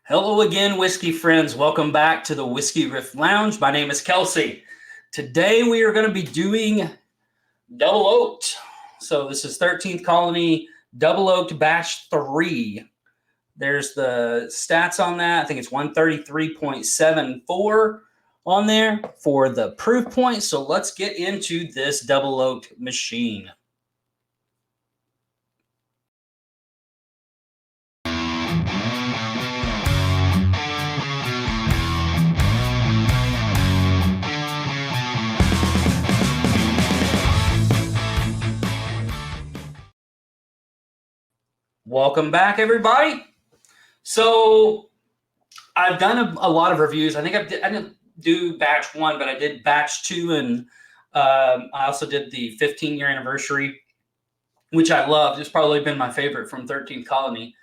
Hello again, whiskey friends. Welcome back to the Whiskey Riff Lounge. My name is Kelsey. Today we are going to be doing double oaked. So this is 13th Colony double oaked batch 3. There's the stats on that. I think it's 133.74 on there for the proof point. So let's get into this double oaked machine. Welcome back, everybody. So I've done a lot of reviews. I think I didn't do batch 1, but I did batch 2, and I also did the 15-year anniversary, which I loved. It's probably been my favorite from 13th Colony.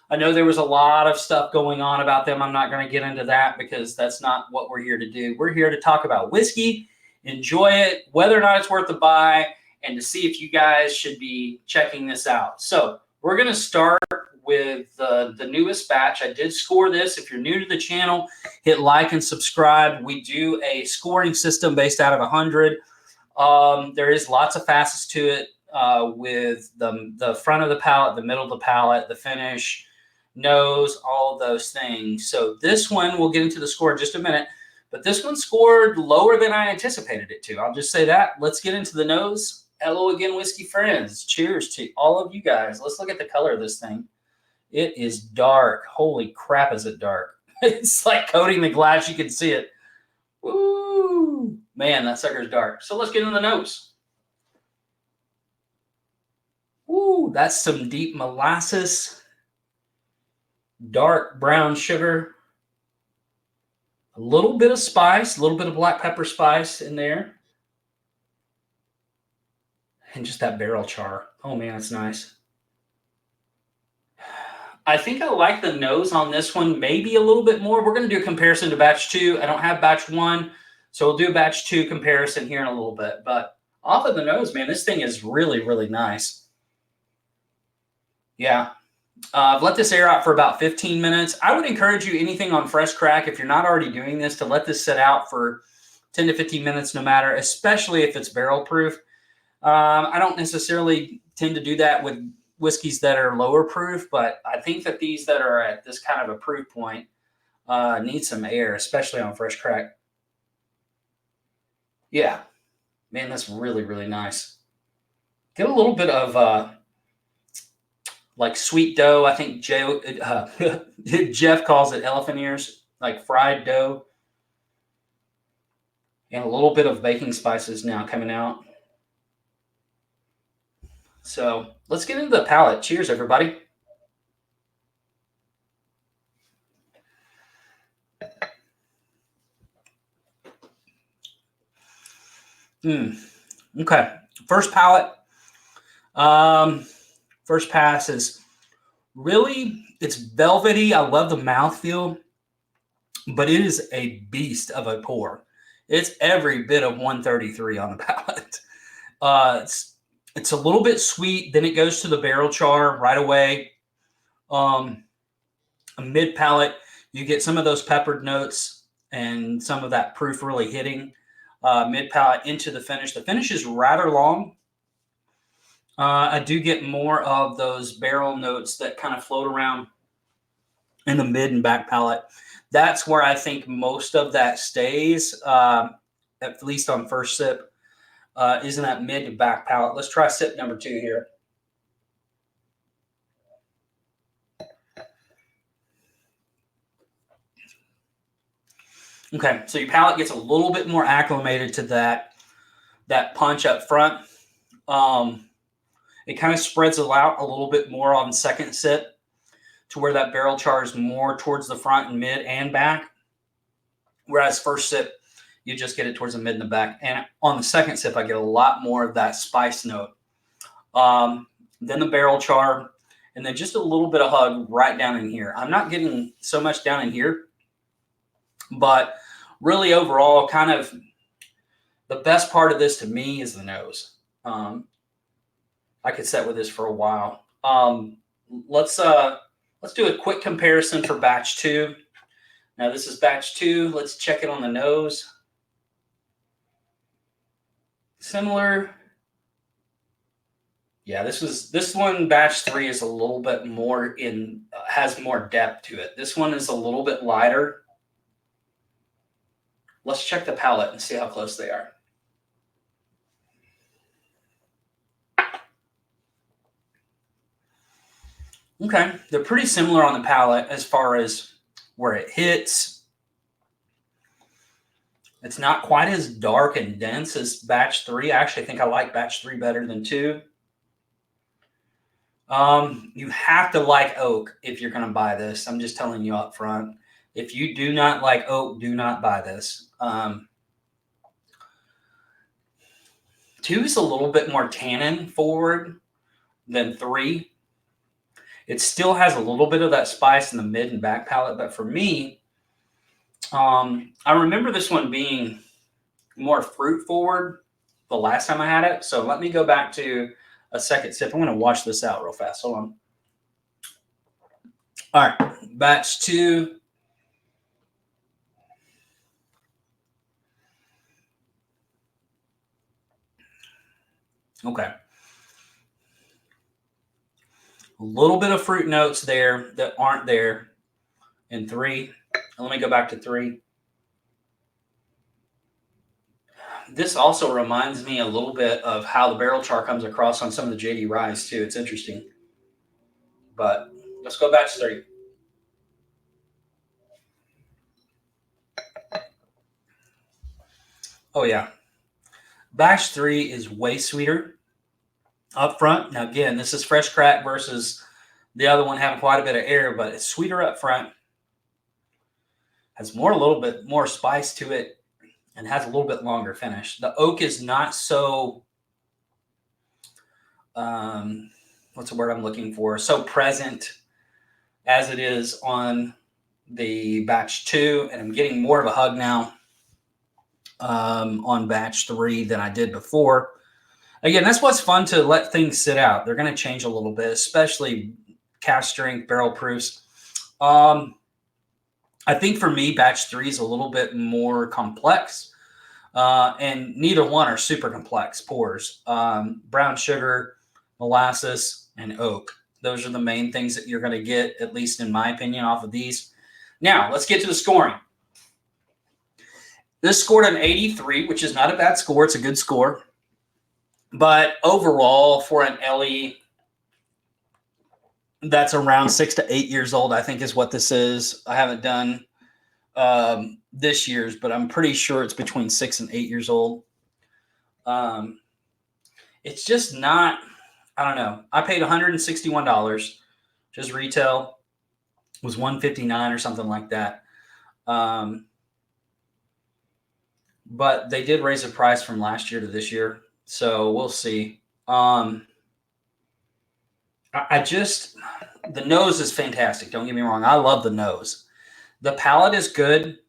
I know there was a lot of stuff going on about them. I'm not going to get into that because that's not what we're here to do. We're here to talk about whiskey, enjoy it, whether or not it's worth the buy, and to see if you guys should be checking this out. So we're going to start with the newest batch. I did score this. If you're new to the channel, hit like and subscribe. We do a scoring system based out of 100. There is lots of facets to it with the front of the palate, the middle of the palate, the finish, nose, all of those things. So this one, we'll get into the score in just a minute, but this one scored lower than I anticipated it to. I'll just say that. Let's get into the nose. Hello again, whiskey friends. Cheers to all of you guys. Let's look at the color of this thing. It is dark. Holy crap, is it dark. It's like coating the glass. You can see it. Woo! Man, that sucker's dark. So let's get into the nose. Woo, that's some deep molasses. Dark brown sugar. A little bit of spice, a little bit of black pepper spice in there. And just that barrel char. Oh man, that's nice. I think I like the nose on this one maybe a little bit more. We're going to do a comparison to batch 2. I don't have batch 1, so we'll do a batch 2 comparison here in a little bit. But off of the nose, man, this thing is really, really nice. Yeah. I've let this air out for about 15 minutes. I would encourage you, anything on fresh crack, if you're not already doing this, to let this sit out for 10 to 15 minutes no matter, especially if it's barrel proof. I don't necessarily tend to do that with whiskeys that are lower proof, but I think that these that are at this kind of a proof point need some air, especially on fresh crack. Yeah, man, that's really, really nice. Get a little bit of like sweet dough. I think Jeff calls it elephant ears, like fried dough. And a little bit of baking spices now coming out. So let's get into the palate. Cheers, everybody. Okay. First palate. First pass is really, it's velvety. I love the mouthfeel, but it is a beast of a pour. It's every bit of 133 on the palate. It's a little bit sweet. Then it goes to the barrel char right away. A mid palate, you get some of those peppered notes and some of that proof really hitting. Mid palate into the finish. The finish is rather long. I do get more of those barrel notes that kind of float around in the mid and back palate. That's where I think most of that stays, at least on first sip. Is in that mid to back palate. Let's try sip number 2 here. Okay, so your palate gets a little bit more acclimated to that punch up front. It kind of spreads it out a little bit more on second sip to where that barrel char is more towards the front and mid and back. Whereas first sip, you just get it towards the mid and the back. And on the second sip, I get a lot more of that spice note. Then the barrel char, and then just a little bit of hug right down in here. I'm not getting so much down in here, but really overall, kind of the best part of this to me is the nose. I could sit with this for a while. Let's let's do a quick comparison for batch 2. Now this is batch 2. Let's check it on the nose. Similar. Yeah, this one, batch 3, is a little bit more has more depth to it. This one is a little bit lighter. Let's check the palate and see how close they are. Okay, they're pretty similar on the palate as far as where it hits. It's not quite as dark and dense as batch 3. I actually think I like batch 3 better than 2. You have to like oak if you're going to buy this. I'm just telling you up front. If you do not like oak, do not buy this. 2 is a little bit more tannin forward than 3. It still has a little bit of that spice in the mid and back palate, but for me, I remember this one being more fruit forward the last time I had it. So let me go back to a second sip. I'm going to wash this out real fast. Hold on. All right, batch 2. Okay. A little bit of fruit notes there that aren't there in 3. Let me go back to 3. This also reminds me a little bit of how the barrel char comes across on some of the JD Ryes too. It's interesting. But let's go batch 3. Oh yeah. Batch 3 is way sweeter up front. Now again, this is fresh crack versus the other one having quite a bit of air, but it's sweeter up front. Has a little bit more spice to it, and has a little bit longer finish. The oak is not so, what's the word I'm looking for? So present as it is on the batch 2, and I'm getting more of a hug now on batch 3 than I did before. Again, that's what's fun, to let things sit out. They're going to change a little bit, especially cask strength barrel proofs. I think for me, batch 3 is a little bit more complex, and neither one are super complex pours. Brown sugar, molasses, and oak. Those are the main things that you're going to get, at least in my opinion, off of these. Now, let's get to the scoring. This scored an 83, which is not a bad score. It's a good score. But overall, for an LE that's around 6 to 8 years old, I think is what this is. I haven't done this year's, but I'm pretty sure it's between 6 and 8 years old. It's just not, I don't know. I paid $161. Just retail was $159 or something like that. But they did raise the price from last year to this year, so we'll see. The nose is fantastic. Don't get me wrong. I love the nose. The palate is good.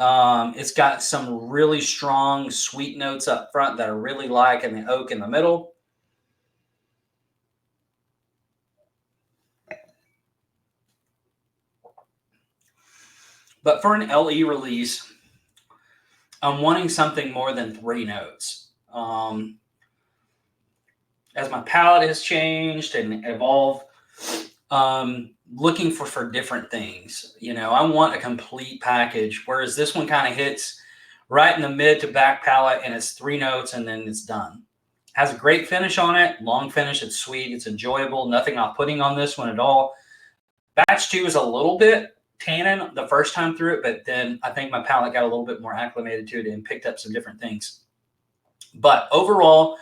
It's got some really strong sweet notes up front that I really like, and the oak in the middle. But for an LE release, I'm wanting something more than 3 notes. As my palate has changed and evolved, looking for different things. You know, I want a complete package, whereas this one kind of hits right in the mid to back palate, and it's 3 notes and then it's done. Has a great finish on it, long finish. It's sweet, it's enjoyable. Nothing off-putting on this one at all. Batch 2 is a little bit tannin the first time through it, but then I think my palate got a little bit more acclimated to it and picked up some different things. But overall,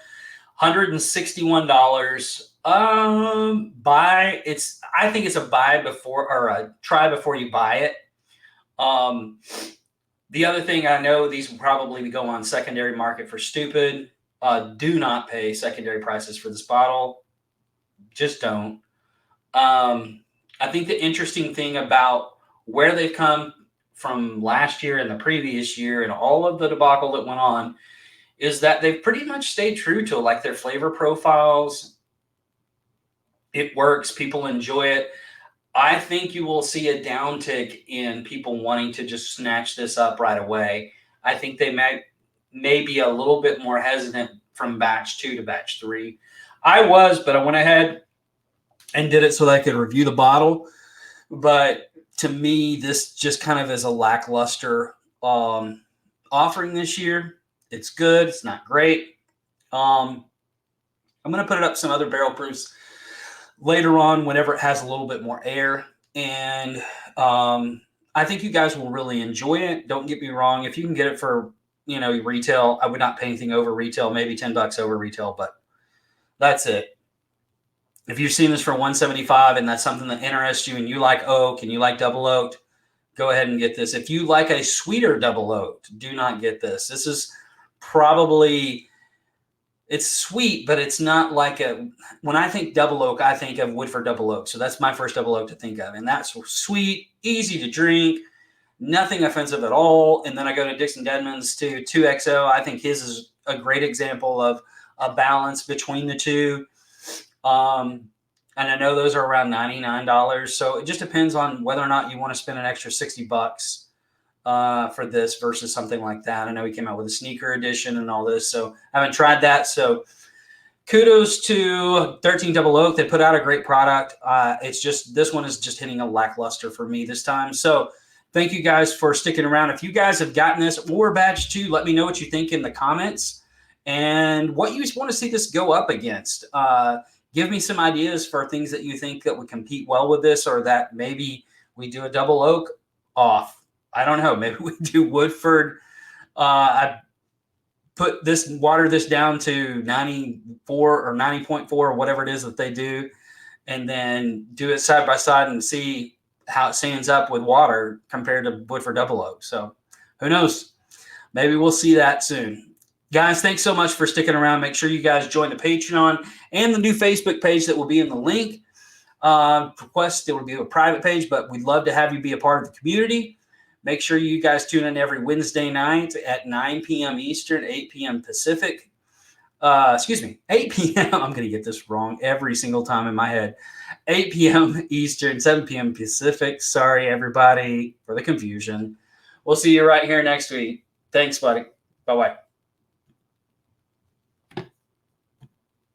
$161. I think it's a buy before, or a try before you buy it. The other thing, I know these will probably go on secondary market for stupid. Do not pay secondary prices for this bottle. Just don't. I think the interesting thing about where they've come from last year and the previous year and all of the debacle that went on is that they've pretty much stayed true to like their flavor profiles. It works. People enjoy it. I think you will see a downtick in people wanting to just snatch this up right away. I think they may be a little bit more hesitant from batch two to batch three. I was, but I went ahead and did it so that I could review the bottle. But to me, this just kind of is a lackluster offering this year. It's good. It's not great. Um, I'm going to put it up some other barrel proofs later on whenever it has a little bit more air. And I think you guys will really enjoy it. Don't get me wrong. If you can get it for, retail, I would not pay anything over retail, maybe $10 over retail, but that's it. If you've seen this for 175 and that's something that interests you and you like oak and you like double oaked, go ahead and get this. If you like a sweeter double oaked, do not get this. This is probably, it's sweet, but it's not like when I think double oak, I think of Woodford double oak. So that's my first double oak to think of. And that's sweet, easy to drink, nothing offensive at all. And then I go to Dixon Deadman's to 2XO. I think his is a great example of a balance between the two. And I know those are around $99. So it just depends on whether or not you want to spend an extra $60 for this versus something like that. I know he came out with a sneaker edition and all this, so I haven't tried that. So kudos to 13 Double Oak. They put out a great product. It's just, this one is just hitting a lackluster for me this time. So thank you guys for sticking around. If you guys have gotten this or batch two, let me know what you think in the comments and what you want to see this go up against. Give me some ideas for things that you think that would compete well with this, or that maybe we do a double oak off. I don't know. Maybe we do Woodford. I water this down to 94 or 90.4 or whatever it is that they do, and then do it side by side and see how it stands up with water compared to Woodford double oak. So who knows? Maybe we'll see that soon. Guys, thanks so much for sticking around. Make sure you guys join the Patreon and the new Facebook page that will be in the link. Request, it will be a private page, but we'd love to have you be a part of the community. Make sure you guys tune in every Wednesday night at 9 p.m. Eastern, 8 p.m. Pacific. 8 p.m. I'm going to get this wrong every single time in my head. 8 p.m. Eastern, 7 p.m. Pacific. Sorry, everybody, for the confusion. We'll see you right here next week. Thanks, buddy. Bye-bye.